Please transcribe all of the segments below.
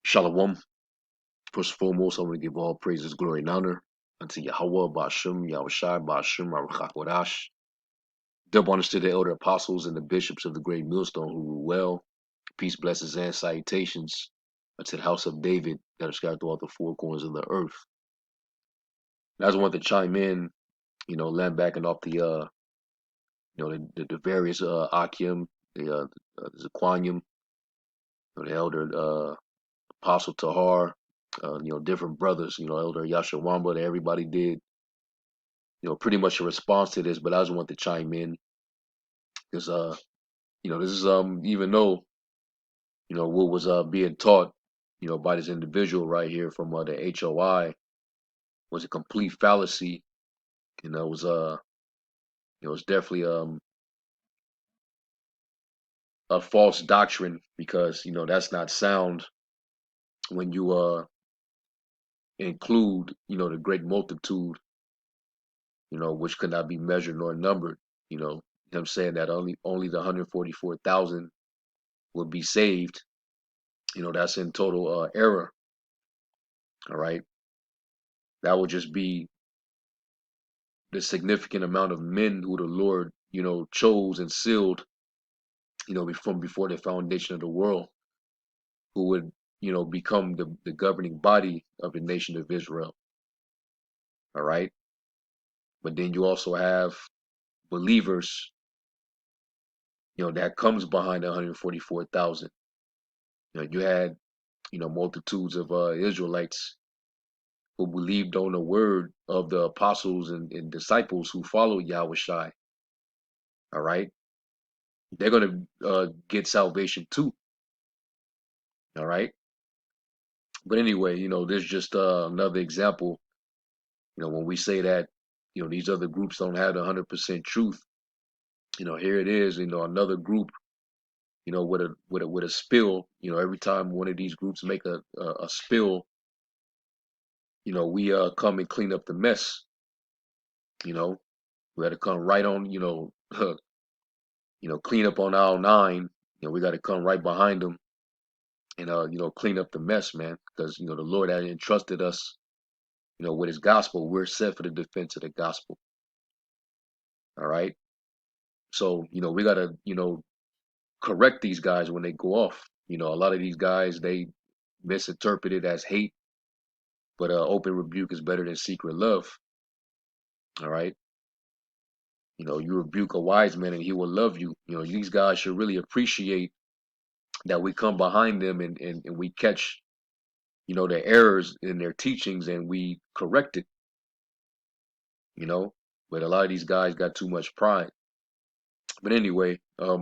Shalom. First and foremost, I want to give all praises, glory, and honor unto Yahweh, Ba'ashem, Yahushai, Ba'ashem, Aruchak Double honors to the elder apostles and the bishops of the great millstone who rule well. Peace, blessings, and salutations unto the house of David that are scattered throughout the four corners of the earth. And I just want to chime in, land backing off the various Akim, the Zaquanium, the elder apostle Tahar, different brothers, elder Yashawamba that everybody did pretty much a response to this, but I just want to chime in because, this is, even though, what was, being taught, by this individual right here from, the HOI was a complete fallacy. It was, it was definitely, a false doctrine because, that's not sound when you, include, the great multitude, which could not be measured nor numbered, them saying that only the 144,000 would be saved. That's in total error. All right. That would just be the significant amount of men who the Lord, chose and sealed, from before the foundation of the world, who would, become the governing body of the nation of Israel. All right. But then you also have believers, that comes behind the 144,000. You had, multitudes of Israelites who believed on the word of the apostles and disciples who followed Yahushai. All right. They're going to get salvation too. All right. But anyway, there's just another example. When we say that, these other groups don't have the 100% truth, here it is, another group, with a spill, every time one of these groups make a spill, we come and clean up the mess. We got to come right on, clean up on aisle 9. We got to come right behind them and clean up the mess, man, because the Lord had entrusted us, with His gospel. We're set for the defense of the gospel. All right. So we gotta correct these guys when they go off. A lot of these guys, they misinterpret it as hate, but open rebuke is better than secret love. All right. You rebuke a wise man and he will love you. These guys should really appreciate that we come behind them and we catch the errors in their teachings and we correct it. you know. But a lot of these guys got too much pride. But anyway, I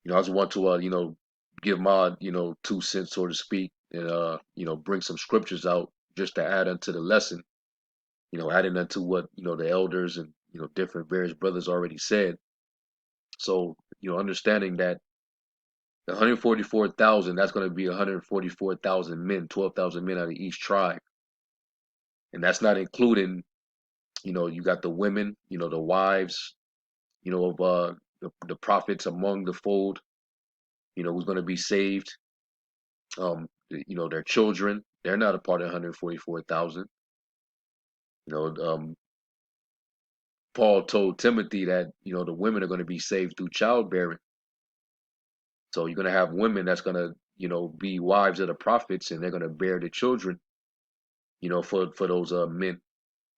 just want to give my 2 cents, so to speak, and bring some scriptures out just to add unto the lesson. Adding unto what the elders and different various brothers already said. So understanding that the 144,000, that's going to be 144,000 men, 12,000 men out of each tribe, and that's not including you got the women, the wives, of the prophets among the fold, who's going to be saved. Their children, they're not a part of 144,000. Paul told Timothy that the women are going to be saved through childbearing. So you're going to have women that's going to be wives of the prophets, and they're going to bear the children, for those men,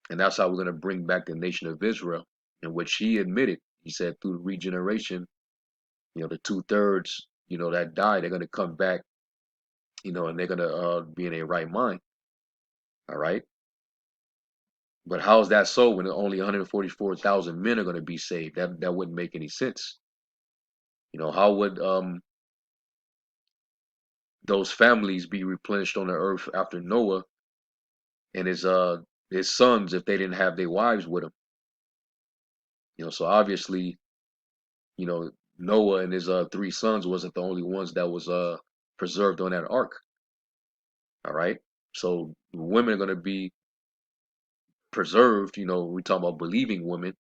and that's how we're going to bring back the nation of Israel, in which he admitted. He said through regeneration, the 2/3, that die, they're going to come back, and they're going to be in a right mind. All right. But how is that so when only 144,000 men are going to be saved? That wouldn't make any sense. How would those families be replenished on the earth after Noah and his sons if they didn't have their wives with them? So obviously, Noah and his 3 sons wasn't the only ones that was preserved on that ark. All right. So women are going to be preserved. We talking about believing women.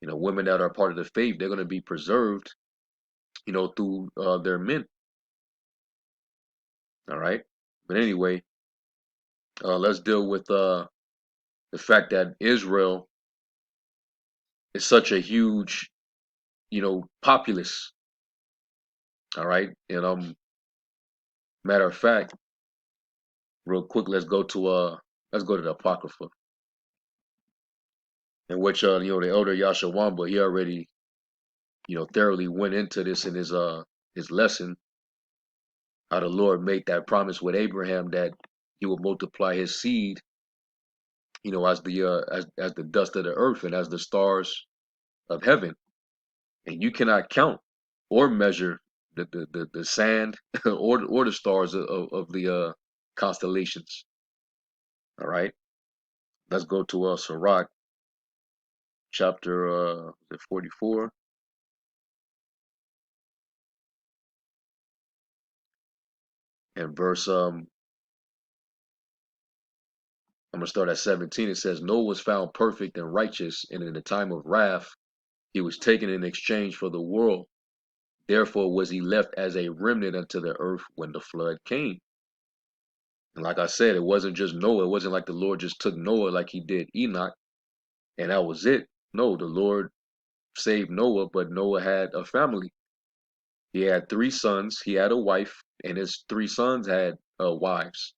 Women that are part of the faith, they're going to be preserved. Through their men. All right. But anyway, let's deal with the fact that Israel is such a huge, populace. All right. And matter of fact, real quick, let's go to the Apocrypha, in which the elder Yashawamba, he already, thoroughly went into this in his lesson, how the Lord made that promise with Abraham that he would multiply his seed, as the dust of the earth and as the stars of heaven. And you cannot count or measure the sand or the stars of the constellations. All right. Let's go to Sirach chapter 44 and verse I'm gonna start at 17. It says, Noah was found perfect and righteous, and in the time of wrath he was taken in exchange for the world. Therefore was he left as a remnant unto the earth when the flood came. And like I said, it wasn't just Noah. It wasn't like the Lord just took Noah like he did Enoch, and that was it. No, the Lord saved Noah, but Noah had a family. He had three sons, he had a wife, and his three sons had wives.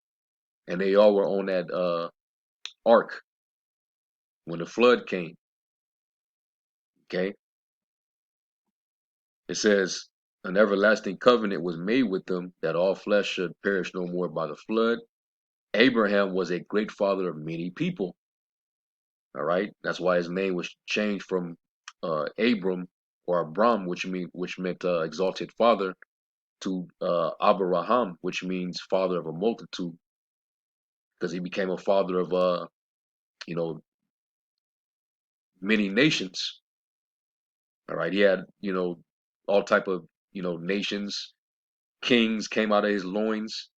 And they all were on that ark when the flood came. Okay. It says, An everlasting covenant was made with them that all flesh should perish no more by the flood. Abraham was a great father of many people. All right. That's why his name was changed from Abram or Abram, which meant exalted father, to Abraham, which means father of a multitude, because he became a father of you know, many nations. All right. He had, all type of, nations, kings came out of his loins.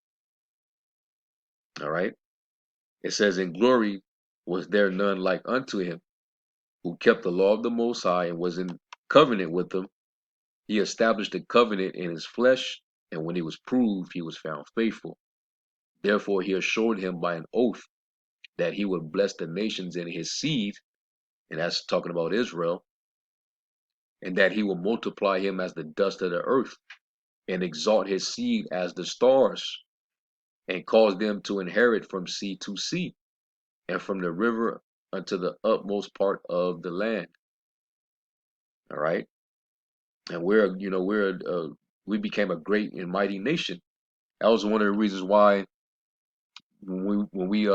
All right. It says, In glory was there none like unto him, who kept the law of the Most High and was in covenant with them. He established a covenant in his flesh, and when he was proved, he was found faithful. Therefore, he assured him by an oath that he would bless the nations in his seed, and that's talking about Israel, and that he will multiply him as the dust of the earth, and exalt his seed as the stars, and cause them to inherit from sea to sea, and from the river unto the utmost part of the land. All right. And we became a great and mighty nation. That was one of the reasons why when we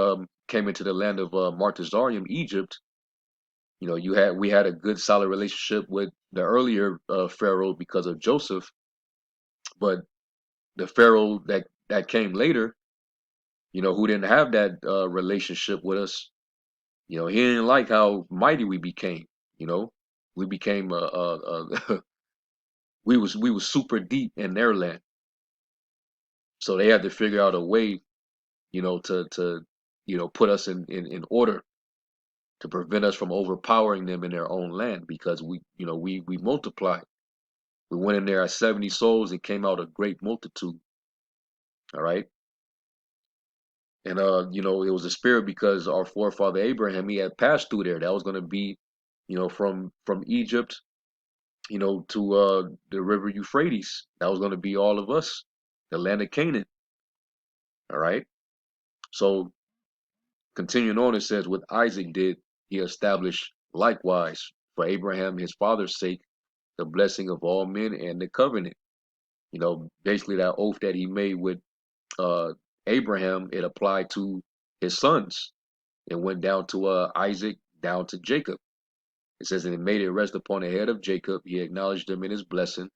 came into the land of Martezarium, Egypt, we had a good solid relationship with the earlier pharaoh because of Joseph, but the pharaoh that came later, who didn't have that relationship with us, he didn't like how mighty we became. You know, we became we was super deep in their land, so they had to figure out a way, to put us in order to prevent us from overpowering them in their own land, because we multiplied. We went in there as 70 souls and came out a great multitude. All right. And it was a spirit because our forefather Abraham, he had passed through there. That was going to be, from Egypt, to the river Euphrates. That was going to be all of us, the land of Canaan. All right. So continuing on, it says, with Isaac did he establish likewise for Abraham his father's sake the blessing of all men and the covenant. Basically that oath that he made with uh, Abraham, it applied to his sons. It went down to Isaac, down to Jacob. It says, and it made it rest upon the head of Jacob. He acknowledged him in his blessing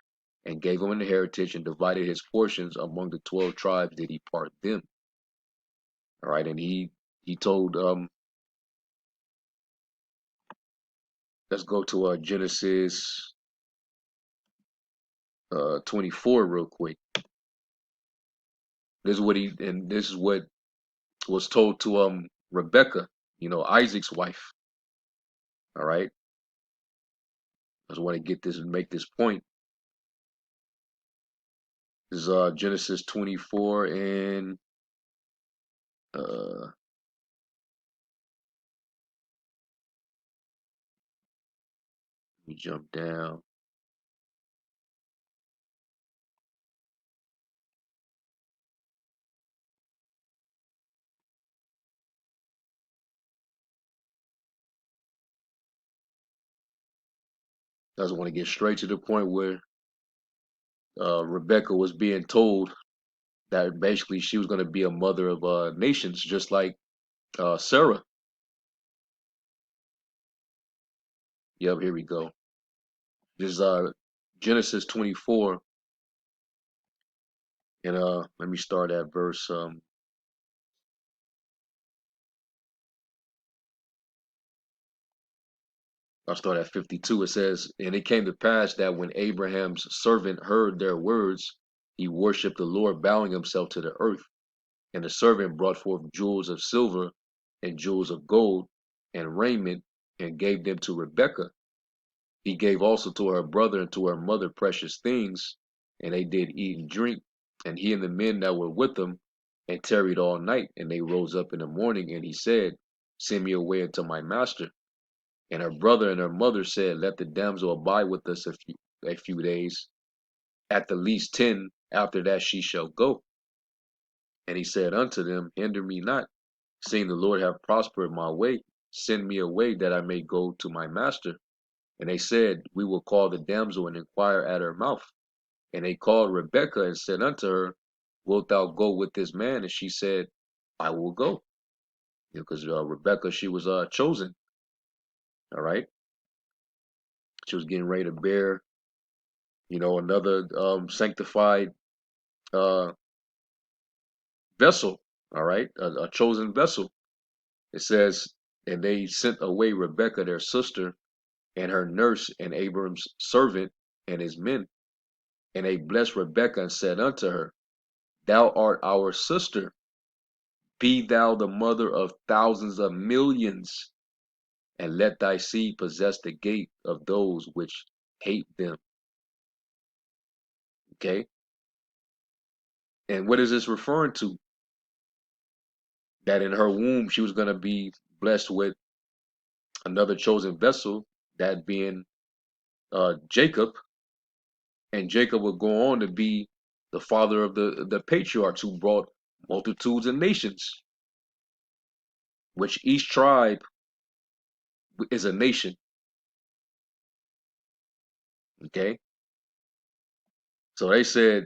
and gave him an heritage and divided his portions among the 12 tribes did he part them. All right. And he told, let's go to Genesis 24 real quick. This is what was told to Rebecca, Isaac's wife. All right. I just want to get this and make this point. This is Genesis 24 and let me jump down. I just want to get straight to the point where Rebecca was being told that basically she was going to be a mother of nations, just like Sarah. Yep, here we go. This is Genesis 24, and let me start at verse. I'll start at 52. It says, "And it came to pass that when Abraham's servant heard their words, he worshipped the Lord, bowing himself to the earth. And the servant brought forth jewels of silver and jewels of gold and raiment, and gave them to Rebekah. He gave also to her brother and to her mother precious things, and they did eat and drink, and he and the men that were with him, and tarried all night. And they rose up in the morning, and he said, Send me away unto my master. And her brother and her mother said, Let the damsel abide with us a few days, at the least 10. After that she shall go. And he said unto them, Hinder me not, seeing the Lord have prospered my way. Send me away that I may go to my master. And they said, We will call the damsel and inquire at her mouth. And they called Rebekah and said unto her, Wilt thou go with this man? And she said, I will go. Because Rebekah, she was chosen. All right. She was getting ready to bear, another sanctified uh, vessel. All right. A chosen vessel. It says, And they sent away Rebekah, their sister, and her nurse, and Abram's servant, and his men. And they blessed Rebekah and said unto her, Thou art our sister. Be thou the mother of thousands of millions, and let thy seed possess the gate of those which hate them. Okay? And what is this referring to? That in her womb she was going to be blessed with another chosen vessel, that being Jacob, and Jacob would go on to be the father of the patriarchs who brought multitudes of nations, which each tribe is a nation. Okay? So they said,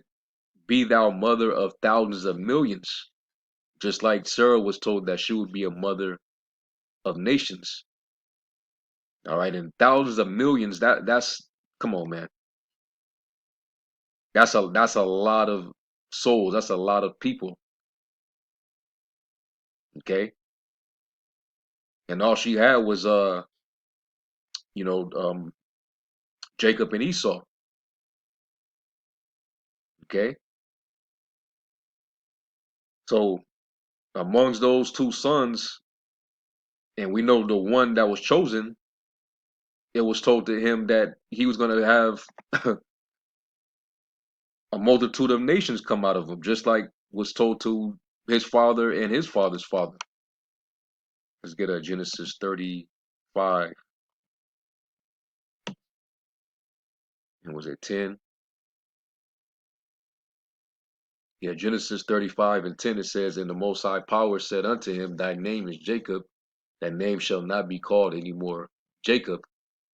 Be thou mother of thousands of millions, just like Sarah was told that she would be a mother of nations. All right, and thousands of millions, that's come on, man. That's a lot of souls. That's a lot of people. Okay. And all she had was you know, um Jacob and Esau. Okay. So amongst those two sons, and we know the one that was chosen, it was told to him that he was gonna have a multitude of nations come out of him, just like was told to his father and his father's father. Let's get a Genesis 35. And was it 10? Yeah, Genesis 35 and 10, it says, And the Most High Power said unto him, Thy name is Jacob, that name shall not be called any more Jacob,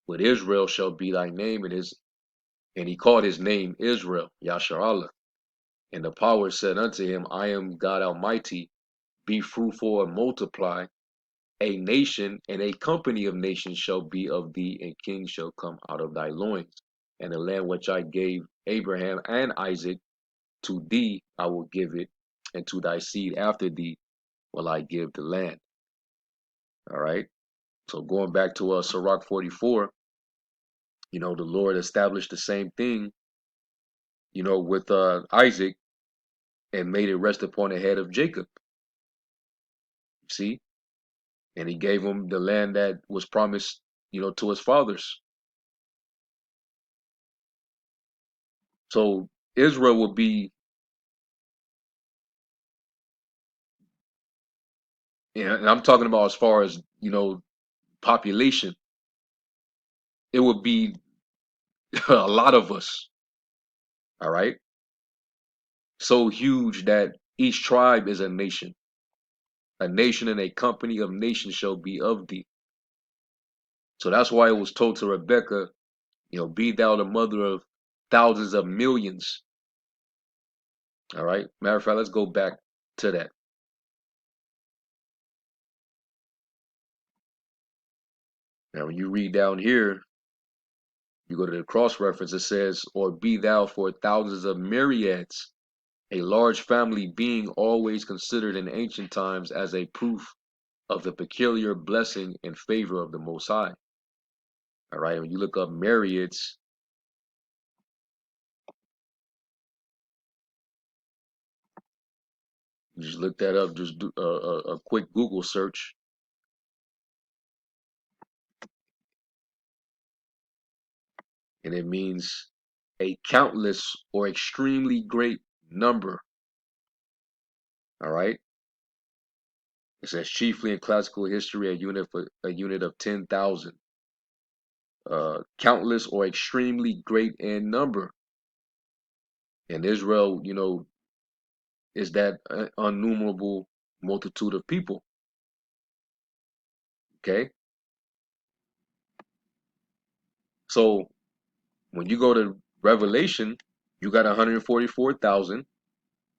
but Israel shall be thy name. And he called his name Israel, Yasharallah. And the power said unto him, I am God Almighty, be fruitful and multiply. A nation and a company of nations shall be of thee, and kings shall come out of thy loins. And the land which I gave Abraham and Isaac, to thee I will give it, and to thy seed after thee will I give the land. All right. So going back to Sirach 44, the Lord established the same thing, with Isaac, and made it rest upon the head of Jacob. See? And he gave him the land that was promised, to his fathers. So Israel will be And I'm talking about as far as, population, it would be a lot of us, all right? So huge that each tribe is a nation. A nation and a company of nations shall be of thee. So that's why it was told to Rebekah, be thou the mother of thousands of millions. All right. Matter of fact, let's go back to that. Now, when you read down here, you go to the cross reference, it says, or be thou for thousands of myriads, a large family being always considered in ancient times as a proof of the peculiar blessing and favor of the Most High. All right. When you look up myriads, you just look that up, just do a quick Google search, and it means a countless or extremely great number. All right. It says chiefly in classical history a unit of 10,000. Countless or extremely great in number. And Israel, is that unnumerable multitude of people. Okay. So when you go to Revelation, you got 144,000.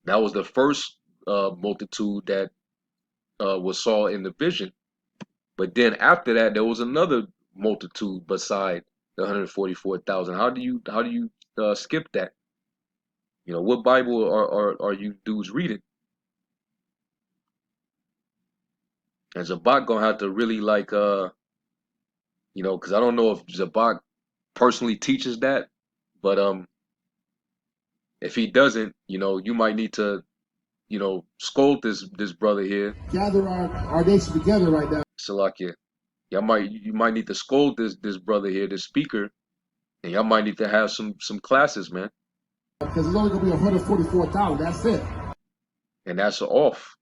That was the first multitude that was saw in the vision. But then after that, there was another multitude beside the 144,000. How do you skip that? What Bible are you dudes reading? And Zabak gonna have to really like because I don't know if Zabak personally teaches that, but if he doesn't, you might need to, scold this brother here. Gather our nation together right now. Salakia. You might need to scold this brother here, this speaker, and y'all might need to have some classes, man. Because it's only gonna be 144,000. That's it. And that's off.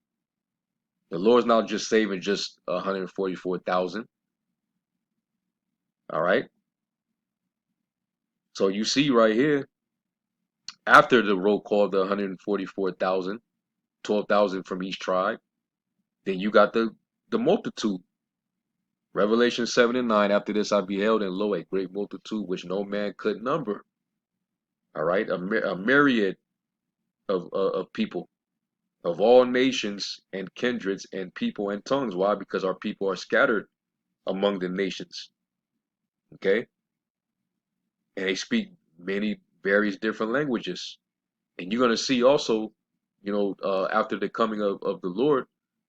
The Lord's not just saving just 144,000. All right. So you see right here, after the roll call of the 144,000, 12,000 from each tribe, then you got the multitude. Revelation 7 and 9, after this I beheld, and lo, a great multitude which no man could number. All right. A myriad of people of all nations and kindreds and people and tongues. Why? Because our people are scattered among the nations. Okay. And they speak many various different languages. And you're going to see also, after the coming of the Lord,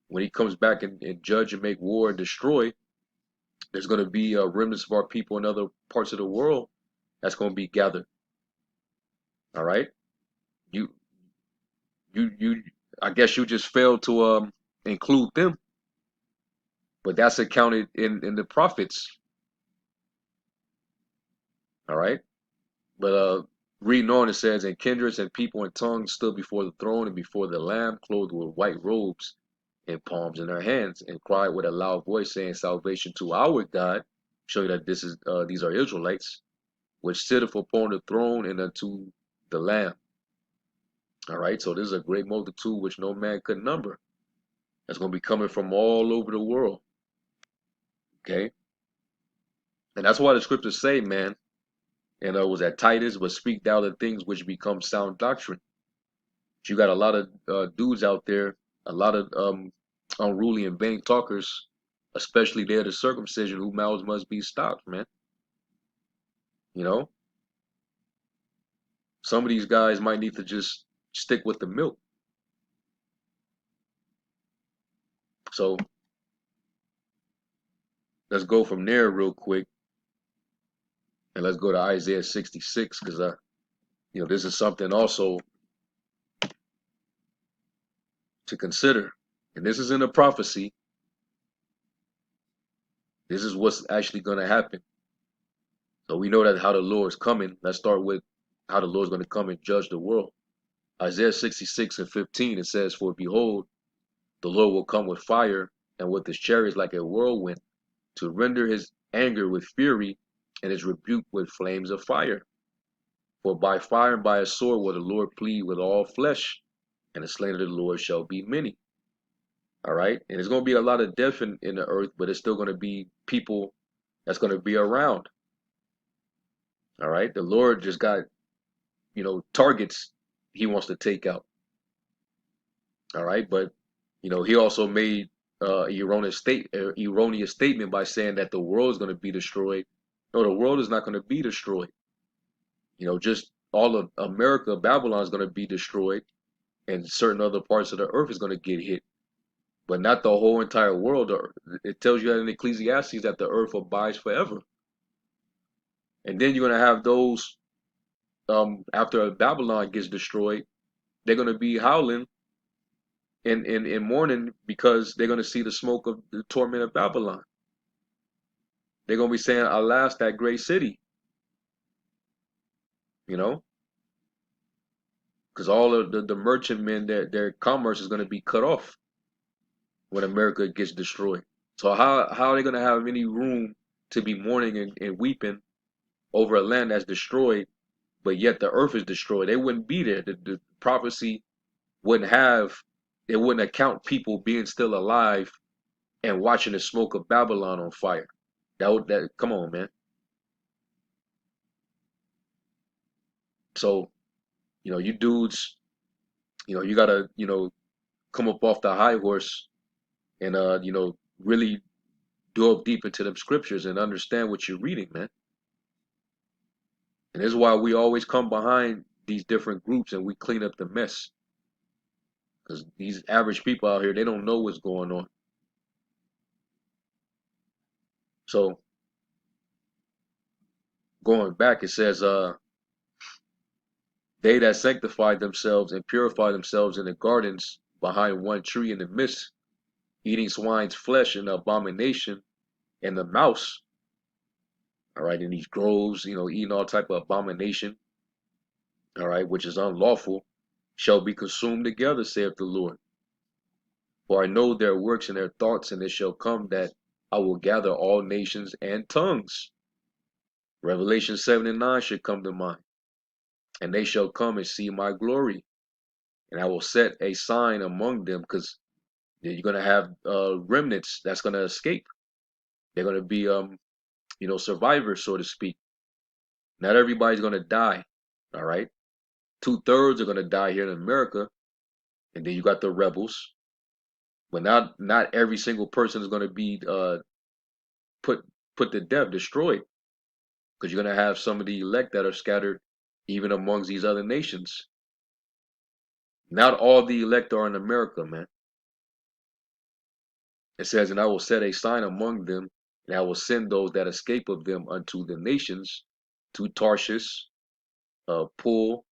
when he comes back and judge and make war and destroy, there's going to be remnants of our people in other parts of the world that's going to be gathered. All right. You, you, I guess you just failed to include them, but that's accounted in the prophets. All right. But reading on, it says, and kindreds and people and tongues stood before the throne and before the Lamb, clothed with white robes and palms in their hands, and cried with a loud voice, saying, salvation to our God. Show you that these are Israelites, which sitteth upon the throne and unto the Lamb. All right, so this is a great multitude which no man could number. That's going to be coming from all over the world. Okay, and that's why the scriptures say, man, and it was at Titus, but speak thou the things which become sound doctrine. You got a lot of dudes out there, a lot of unruly and vain talkers, especially there the circumcision, whose mouths must be stopped, man. You know, some of these guys might need to just stick with the milk. So let's go from there real quick, and let's go to Isaiah 66, because this is something also to consider, and this is in a prophecy. This is what's actually going to happen. So we know that how the Lord's coming. Let's start with how the Lord's going to come and judge the world. Isaiah 66 and 15, it says, for behold, the Lord will come with fire and with his chariots like a whirlwind, to render his anger with fury, and his rebuke with flames of fire. For by fire and by a sword will the Lord plead with all flesh, and the slain of the Lord shall be many. All right. And there's going to be a lot of death in the earth, but it's still going to be people that's going to be around. All right. The Lord just got, targets he wants to take out. All right. But, he also made erroneous statement by saying that the world is going to be destroyed. No, the world is not going to be destroyed. Just all of America, Babylon is going to be destroyed, and certain other parts of the earth is going to get hit, but not the whole entire world. It tells you that in Ecclesiastes that the earth abides forever. And then you're going to have those, after Babylon gets destroyed, they're going to be howling in mourning because they're going to see the smoke of the torment of Babylon. They're going to be saying, alas, that great city, you know, because all of the merchantmen, their commerce is going to be cut off when America gets destroyed. So how are they going to have any room to be mourning and weeping over a land that's destroyed, but yet the earth is destroyed? They wouldn't be there. The prophecy wouldn't have, it wouldn't account people being still alive and watching the smoke of Babylon on fire. That come on, man. So, you dudes, you gotta, come up off the high horse and really delve deep into them scriptures and understand what you're reading, man. And this is why we always come behind these different groups and we clean up the mess. Because these average people out here, they don't know what's going on. So going back, it says, they that sanctify themselves and purify themselves in the gardens behind one tree in the midst, eating swine's flesh and abomination, and the mouse, all right, in these groves, eating all type of abomination, all right, which is unlawful, shall be consumed together, saith the Lord. For I know their works and their thoughts, and it shall come that I will gather all nations and tongues. Revelation 7 and 9 should come to mind. And they shall come and see my glory. And I will set a sign among them, because you're going to have remnants that's going to escape. They're going to be, survivors, so to speak. Not everybody's going to die. All right. 2/3 are going to die here in America. And then you got the rebels. But not every single person is going to be put put to death, destroyed. Because you're going to have some of the elect that are scattered even amongst these other nations. Not all the elect are in America, man. It says, and I will set a sign among them, and I will send those that escape of them unto the nations, to Tarshish, Pool,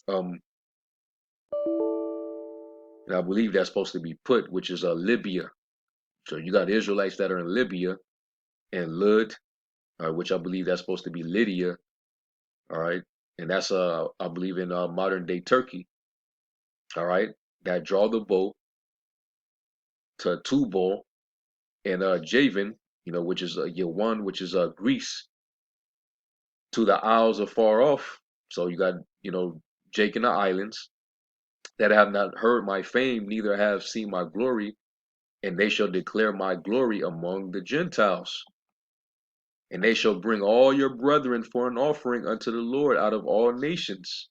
um, and I believe that's supposed to be Put, which is Libya. So you got Israelites that are in Libya and Lud, which I believe that's supposed to be Lydia, all right, and that's I believe in modern day Turkey, all right, that draw the bow to Tubal and Javan, which is Yawan, which is Greece, to the isles afar off. So you got, Jake and the islands that have not heard my fame, neither have seen my glory, and they shall declare my glory among the Gentiles. And they shall bring all your brethren for an offering unto the Lord out of all nations.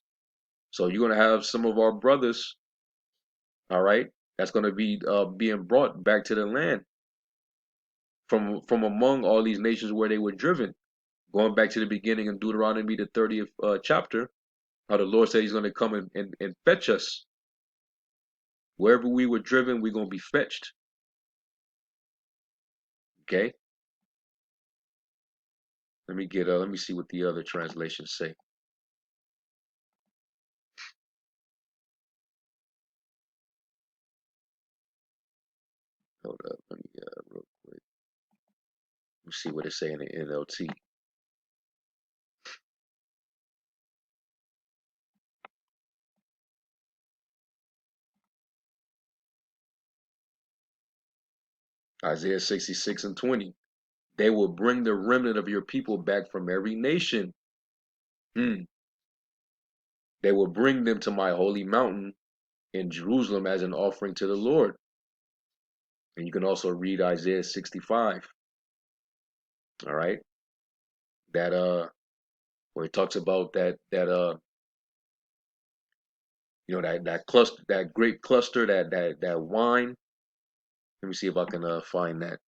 So you're going to have some of our brothers, all right, that's going to be being brought back to the land from among all these nations where they were driven. Going back to the beginning in Deuteronomy, the 30th chapter, how the Lord said he's going to come and fetch us. Wherever we were driven, we're going to be fetched. Okay? Let me see what the other translations say. Hold up. Let me, real quick. Let me see what it say in the NLT. Isaiah 66:20. They will bring the remnant of your people back from every nation. Hmm. They will bring them to my holy mountain in Jerusalem as an offering to the Lord. And you can also read Isaiah 65. All right. That where it talks about that that cluster, that great cluster, that wine. Let me see if I can find that.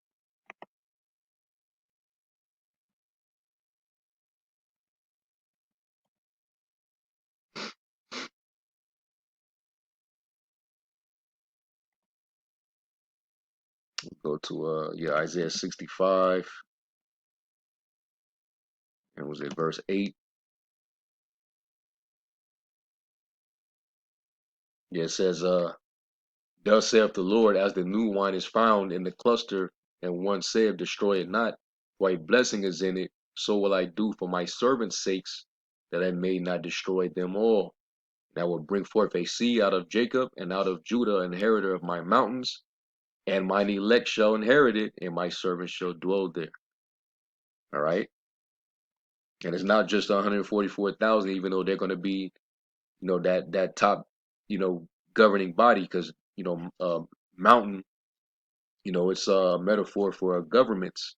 Go to Isaiah 65, and was it verse 8? Yeah, it says thus saith the Lord, as the new wine is found in the cluster, and one saith, destroy it not, for a blessing is in it, so will I do for my servants' sakes, that I may not destroy them all. And I will bring forth a seed out of Jacob, and out of Judah, an inheritor of my mountains, and mine elect shall inherit it, and my servants shall dwell there. All right. And it's not just 144,000, even though they're going to be, that top, governing body, because mountain, it's a metaphor for governments.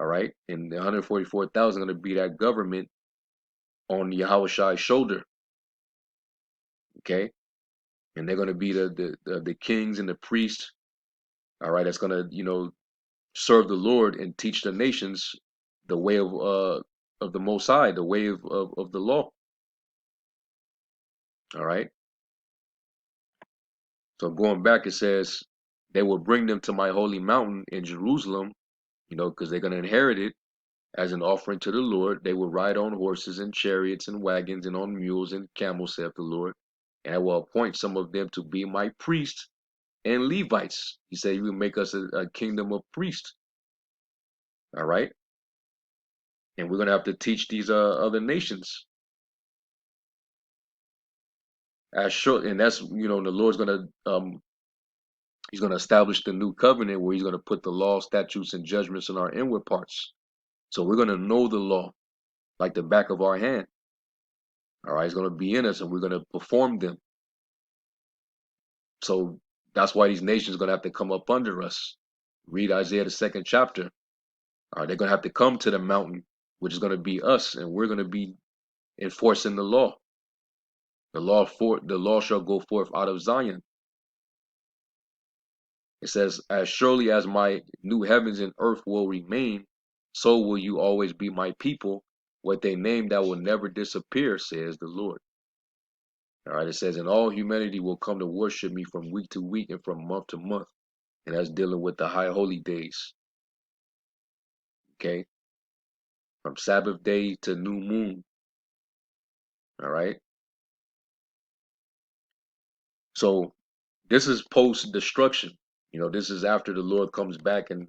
All right, and the 144,000 going to be that government on Yahweh shoulder. Okay, and they're going to be the kings and the priests. All right, that's going to serve the Lord and teach the nations the way of the Most High, the way of the law. All right. So going back, it says, they will bring them to my holy mountain in Jerusalem, because they're going to inherit it as an offering to the Lord. They will ride on horses and chariots and wagons and on mules and camels, saith the Lord. And I will appoint some of them to be my priests and Levites. He said, you will make us a kingdom of priests. All right. And we're going to have to teach these other nations. As short, and that's, the Lord's going to, he's going to establish the new covenant where he's going to put the law, statutes, and judgments in our inward parts. So we're going to know the law like the back of our hand. All right, it's going to be in us, and we're going to perform them. So that's why these nations are going to have to come up under us. Read Isaiah the 2nd chapter. All right, they're going to have to come to the mountain, which is going to be us, and we're going to be enforcing the law. The law shall go forth out of Zion. It says, as surely as my new heavens and earth will remain, so will you always be my people, with a name that will never disappear, says the Lord. All right, it says, and all humanity will come to worship me from week to week and from month to month. And that's dealing with the high holy days. Okay, from Sabbath day to new moon. All right. So this is post destruction. This is after the Lord comes back and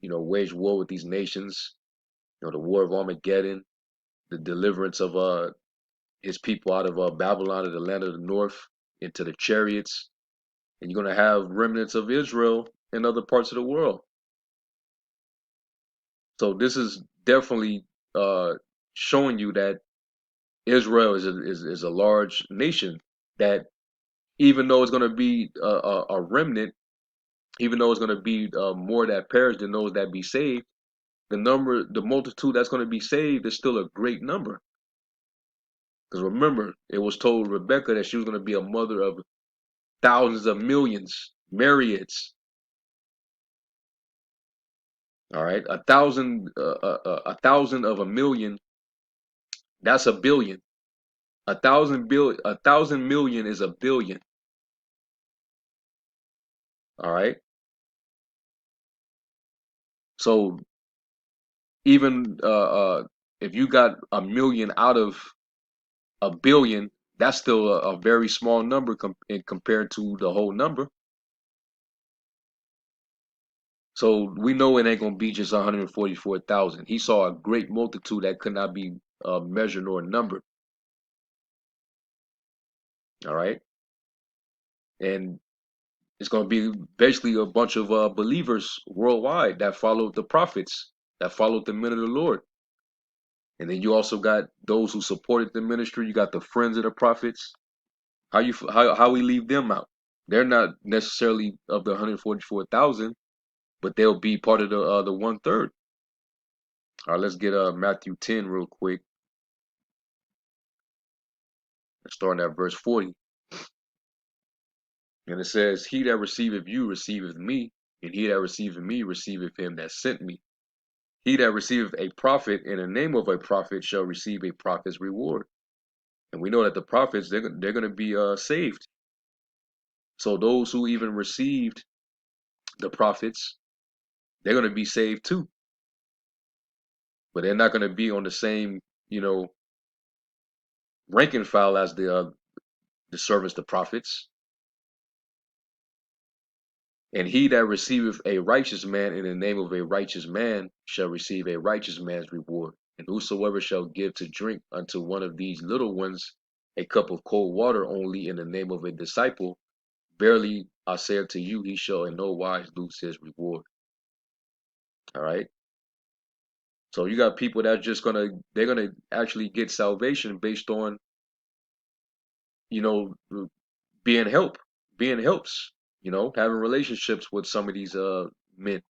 wage war with these nations. The war of Armageddon, the deliverance of his people out of Babylon, of the land of the north, into the chariots, and you're gonna have remnants of Israel in other parts of the world. So this is definitely showing you that Israel is a large nation, that even though it's going to be a remnant, even though it's going to be more that perish than those that be saved, the multitude that's going to be saved is still a great number. Because remember, it was told Rebecca that she was going to be a mother of thousands of millions, myriads. All right, a thousand of a million, that's a billion. A thousand million is a billion. All right, so even if you got a million out of a billion, that's still a very small number compared to the whole number. So we know it ain't gonna be just 144,000. He saw a great multitude that could not be measured or numbered. All right, and It's going to be basically a bunch of believers worldwide that followed the prophets, that followed the men of the Lord. And then you also got those who supported the ministry. You got the friends of the prophets. How we leave them out? They're not necessarily of the 144,000, but they'll be part of the 1/3. All right, let's get Matthew 10 real quick. Starting at verse 40. And it says, "He that receiveth you receiveth me, and he that receiveth me receiveth him that sent me. He that receiveth a prophet in the name of a prophet shall receive a prophet's reward." And we know that the prophets, they're going to be saved. So those who even received the prophets, they're going to be saved too. But they're not going to be on the same, rank and file as the servants, the prophets. And he that receiveth a righteous man in the name of a righteous man shall receive a righteous man's reward. And whosoever shall give to drink unto one of these little ones a cup of cold water only in the name of a disciple, verily I say unto you, he shall in no wise lose his reward. All right. So you got people that they're gonna actually get salvation based on, you know, being helps, having relationships with some of these men.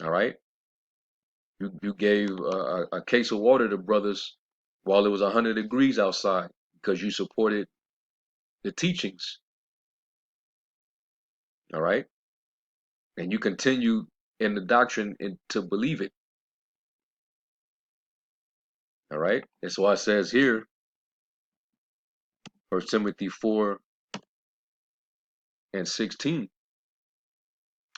All right. You gave a case of water to brothers while it was 100 degrees outside because you supported the teachings. All right. And you continue in the doctrine and to believe it. All right. That's why it says here, 1 Timothy 4:16.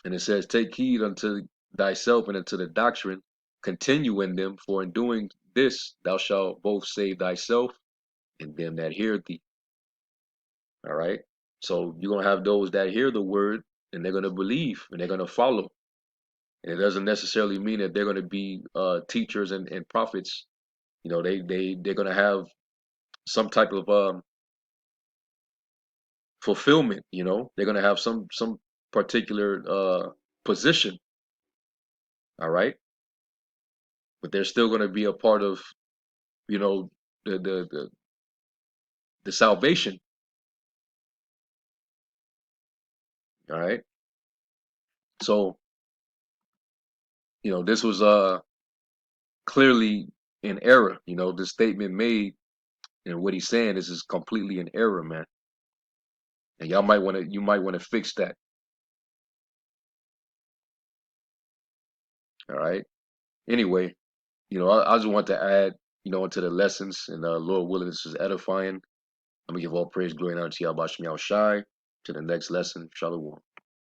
And it says, "Take heed unto thyself and unto the doctrine, continue in them, for in doing this thou shalt both save thyself and them that hear thee." All right. So you're gonna have those that hear the word and they're gonna believe and they're gonna follow. And it doesn't necessarily mean that they're gonna be teachers and prophets. They're gonna have some type of fulfillment. They're gonna have some particular position. All right. But they're still gonna be a part of you know the the the, the salvation. All right. So this was clearly in error. The statement made and what he's saying is completely in error, man. And you might want to fix that. All right. Anyway, I just want to add, into the lessons, and Lord willing, this is edifying. I'm gonna give all praise, glory, and honor to Yahweh Shem Yahweh Shai. To the next lesson, Shalom.